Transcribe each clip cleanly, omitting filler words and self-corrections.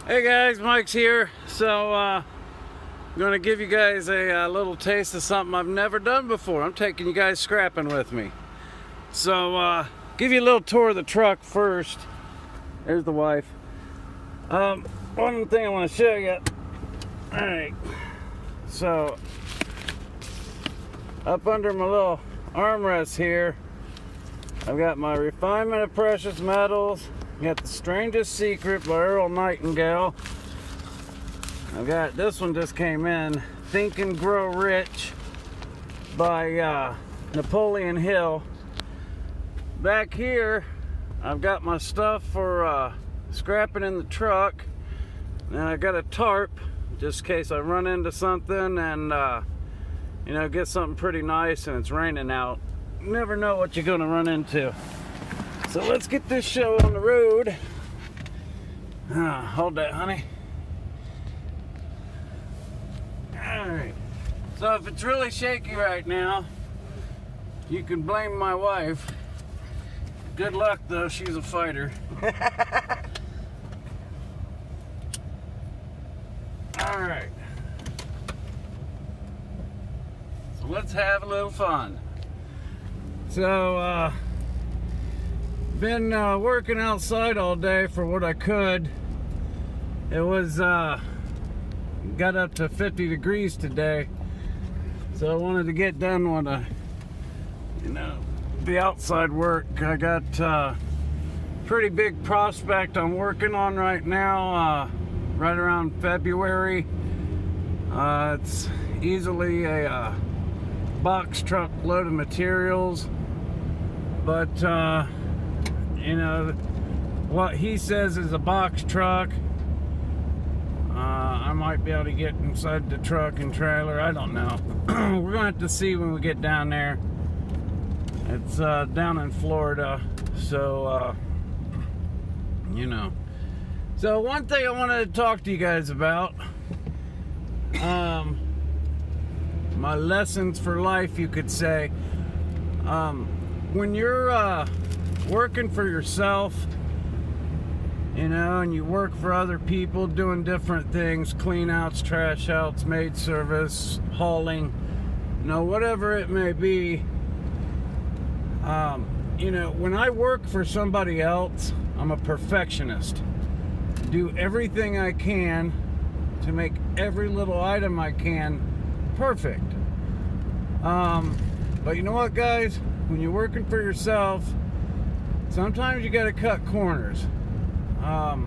Hey guys, Mike's here. So I'm gonna give you guys a little taste of something I've never done before. I'm taking you guys scrapping with me. So give you a little tour of the truck first. There's the wife. One thing I want to show you. All right. So up under my little armrest here, I've got my Refinement of Precious Metals. Got The Strangest Secret by Earl Nightingale. I've got this one just came in, Think and Grow Rich by Napoleon Hill. Back here, I've got my stuff for scrapping in the truck. And I got a tarp just in case I run into something and get something pretty nice and it's raining out. You never know what you're gonna run into. So let's get this show on the road. Hold that, honey. Alright. So if it's really shaky right now, you can blame my wife. Good luck though, she's a fighter. Alright. So let's have a little fun. So, been working outside all day for what I could. It was got up to 50 degrees today, so I wanted to get done with the outside work. I got pretty big prospect I'm working on right now, right around February. It's easily a box truck load of materials, but what he says is a box truck. I might be able to get inside the truck and trailer. I don't know. We're gonna have to see when we get down there. It's down in Florida, so So one thing I wanted to talk to you guys about, my lessons for life, you could say. When you're working for yourself, and you work for other people doing different things, clean outs, trash outs, maid service, hauling, whatever it may be. When I work for somebody else, I'm a perfectionist. Do everything I can to make every little item I can perfect. But you know what, guys? When you're working for yourself, sometimes you got to cut corners. I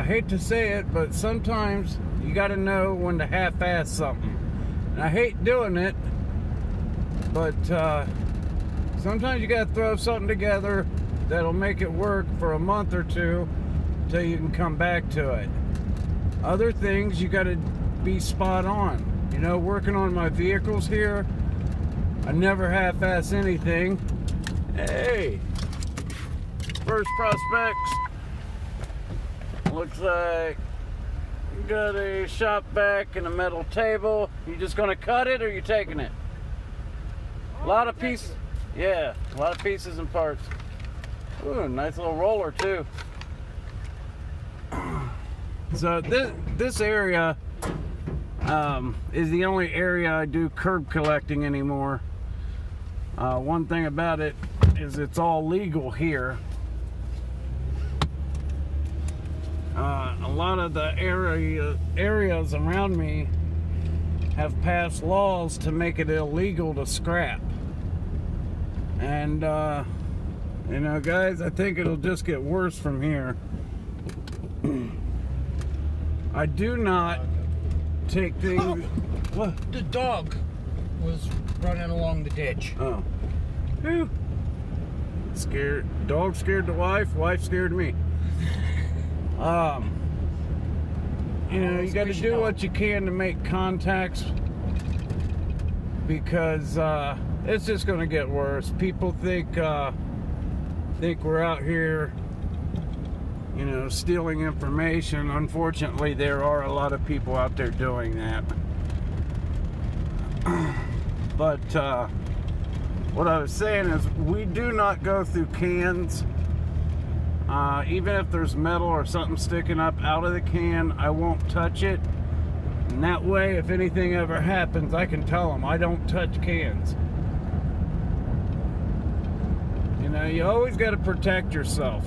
hate to say it, but sometimes you got to know when to half-ass something. And I hate doing it, but sometimes you got to throw something together that'll make it work for a month or two until you can come back to it. Other things, you got to be spot on. Working on my vehicles here, I never half-ass anything. Hey, first prospects. Looks like you got a shop vac and a metal table. You just gonna cut it or you taking it? A lot of pieces. Yeah, a lot of pieces and parts. Ooh, nice little roller too. So this area is the only area I do curb collecting anymore. One thing about it is it's all legal here. A lot of the areas around me have passed laws to make it illegal to scrap. And guys, I think it'll just get worse from here. I do not take things. What? The dog was running along the ditch. Oh. Whew. Scared. Dog scared the wife. Wife scared me. You got to do what you can to make contacts, because it's just going to get worse. People think we're out here, stealing information. Unfortunately, there are a lot of people out there doing that. But what I was saying is, we do not go through cans Even if there's metal or something sticking up out of the can, I won't touch it. And that way, if anything ever happens, I can tell them I don't touch cans. You know, you always got to protect yourself.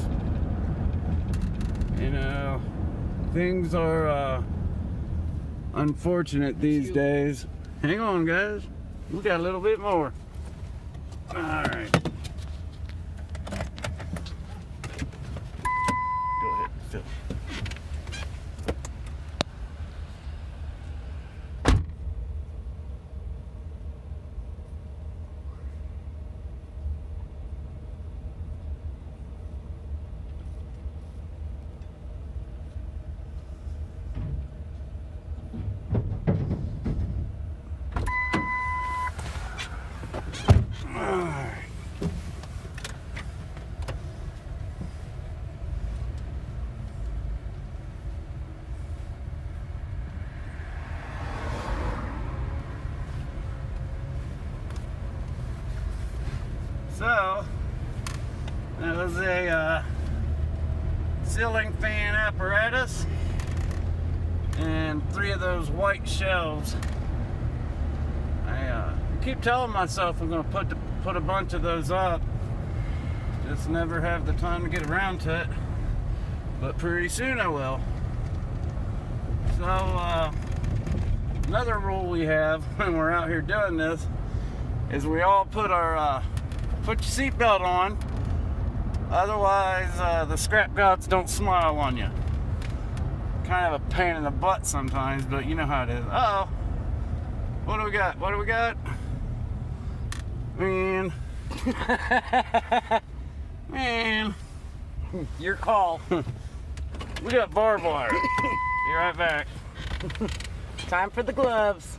You know, things are unfortunate these days. Hang on, guys. We got a little bit more. All right. Go ahead, fill. So, that was a ceiling fan apparatus and 3 of those white shelves. I keep telling myself I'm going to put a bunch of those up. Just never have the time to get around to it. But pretty soon I will. So, another rule we have when we're out here doing this is we all put your seatbelt on. Otherwise, the scrap gods don't smile on you. Kind of a pain in the butt sometimes, but you know how it is. Uh-oh. What do we got? What do we got? Man. Man. Your call. We got barbed wire. Be right back. Time for the gloves.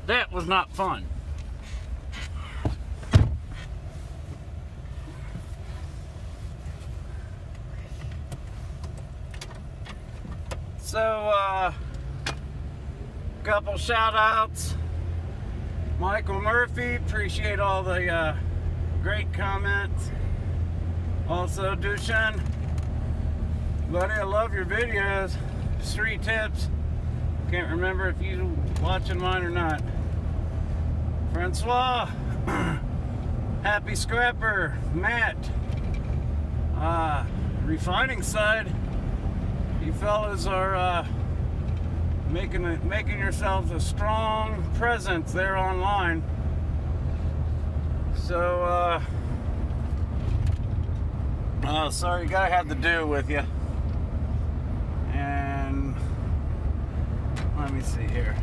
That was not fun. So, couple shout outs. Michael Murphy, appreciate all the great comments. Also, Dushan, buddy, I love your videos. 3 tips. Can't remember if you watching mine or not. Francois, Happy Scrapper, Matt, Refining Side. You fellas are making yourselves a strong presence there online. So, sorry, you gotta have the do with you. And let me see here.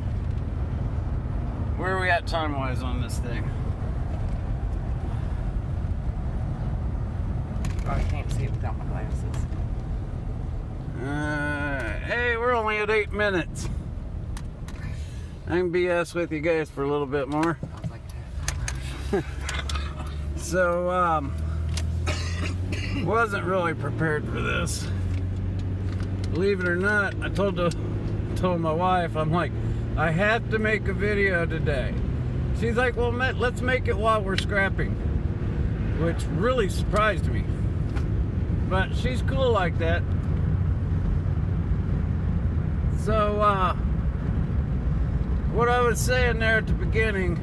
Where are we at time-wise on this thing? Oh, I can't see it without my glasses. Hey, we're only at 8 minutes. I can BS with you guys for a little bit more. Sounds like that. So, wasn't really prepared for this. Believe it or not, I told my wife, I'm like, I have to make a video today. She's like, well, let's make it while we're scrapping, which really surprised me. But she's cool like that. So, what I was saying there at the beginning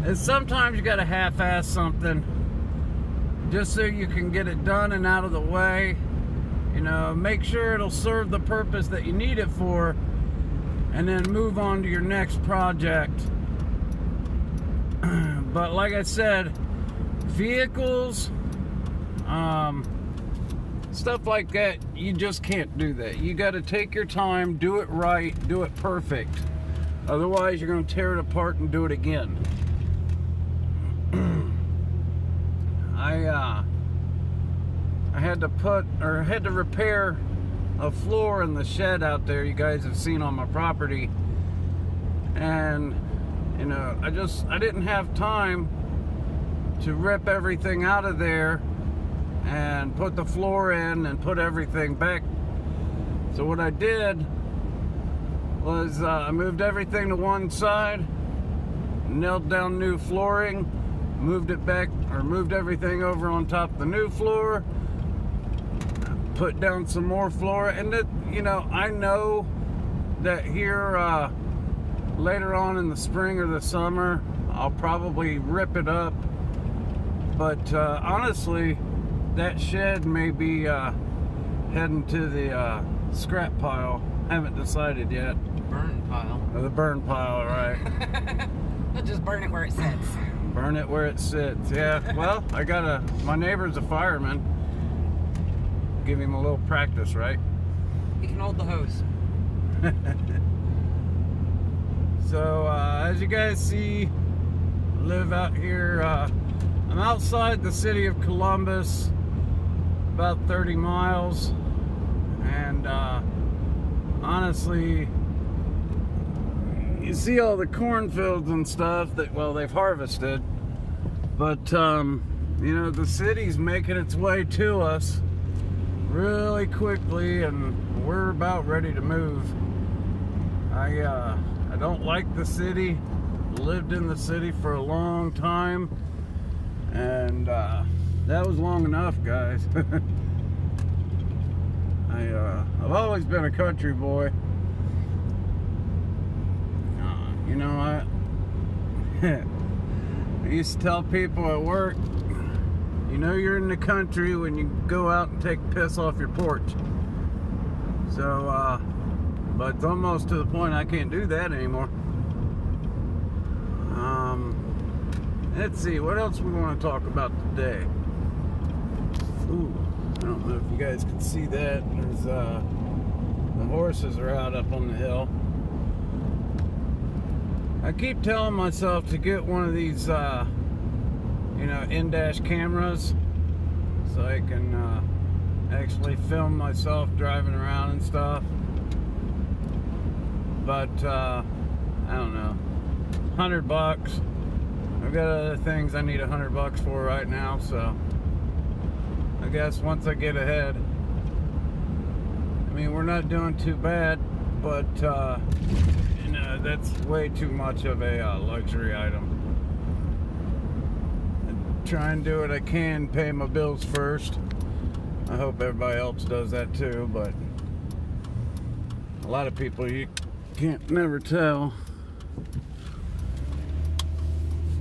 is sometimes you gotta half-ass something just so you can get it done and out of the way. You know, make sure it'll serve the purpose that you need it for, and then move on to your next project. But like I said, vehicles, stuff like that, you just can't do that. You got to take your time, do it right, do it perfect. Otherwise, you're going to tear it apart and do it again. had to repair a floor in the shed out there you guys have seen on my property. And you know, I didn't have time to rip everything out of there and put the floor in and put everything back. So what I did was I moved everything to one side, nailed down new flooring, moved everything over on top of the new floor, put down some more floor. And that, you know, I know that here later on in the spring or the summer I'll probably rip it up, but honestly, that shed may be heading to the scrap pile. Haven't decided yet. Burn pile. Or the burn pile, right? We'll just burn it where it sits. Burn it where it sits. Yeah. Well, my neighbor's a fireman. Give him a little practice, right? You can hold the hose. So as you guys see, I live out here. I'm outside the city of Columbus, about 30 miles, and honestly, you see all the cornfields and stuff that, well, they've harvested, but you know, the city's making its way to us really quickly, and we're about ready to move. I don't like the city. Lived in the city for a long time, and that was long enough, guys. I've always been a country boy. You know, I used to tell people at work, you know you're in the country when you go out and take piss off your porch. So, but it's almost to the point I can't do that anymore. Let's see, what else we want to talk about today? Ooh, I don't know if you guys can see that. There's, the horses are out up on the hill. I keep telling myself to get one of these, you know, in-dash cameras so I can actually film myself driving around and stuff. But, I don't know, $100. I've got other things I need $100 for right now, so I guess once I get ahead. I mean, we're not doing too bad, but you know, that's way too much of a luxury item. I try and do what I can, pay my bills first. I hope everybody else does that too, but a lot of people, you can't never tell.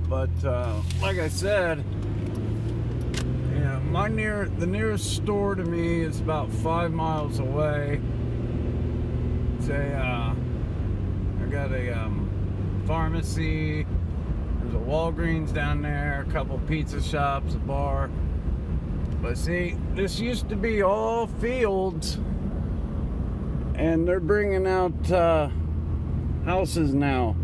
But like I said, you know, the nearest store to me is about 5 miles away. It's I got a pharmacy. There's a Walgreens down there, a couple pizza shops, a bar. But see, this used to be all fields, and they're bringing out houses now,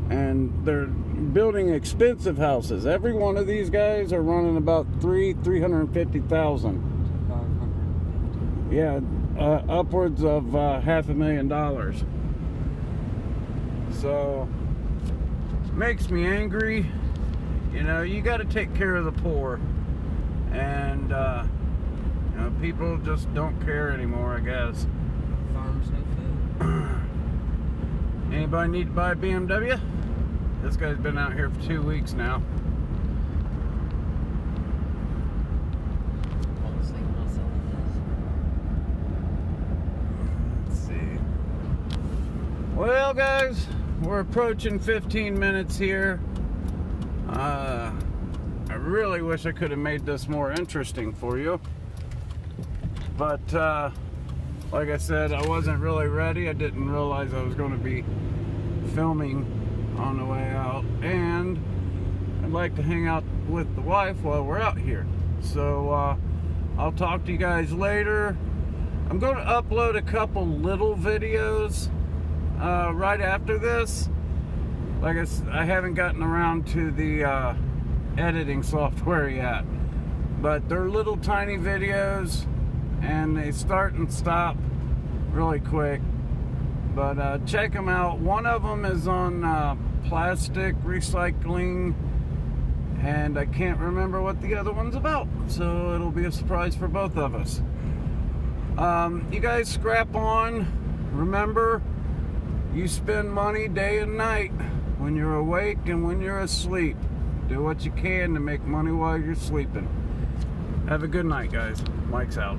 and they're building expensive houses. Every one of these guys are running about $350,000. Yeah, upwards of $500,000. So makes me angry. You know, you got to take care of the poor, and you know, people just don't care anymore, I guess. Farms no food. Anybody need to buy a BMW? This guy's been out here for 2 weeks now. Let's see. Well, guys, we're approaching 15 minutes here. I really wish I could have made this more interesting for you, but like I said, I wasn't really ready. I didn't realize I was going to be filming on the way out, and I'd like to hang out with the wife while we're out here. So I'll talk to you guys later. I'm going to upload a couple little videos right after this. Like I haven't gotten around to the editing software yet, but they're little tiny videos and they start and stop really quick. But check them out. One of them is on plastic recycling, and I can't remember what the other one's about, so it'll be a surprise for both of us. You guys scrap on. Remember, you spend money day and night when you're awake and when you're asleep. Do what you can to make money while you're sleeping. Have a good night, guys. Mike's out.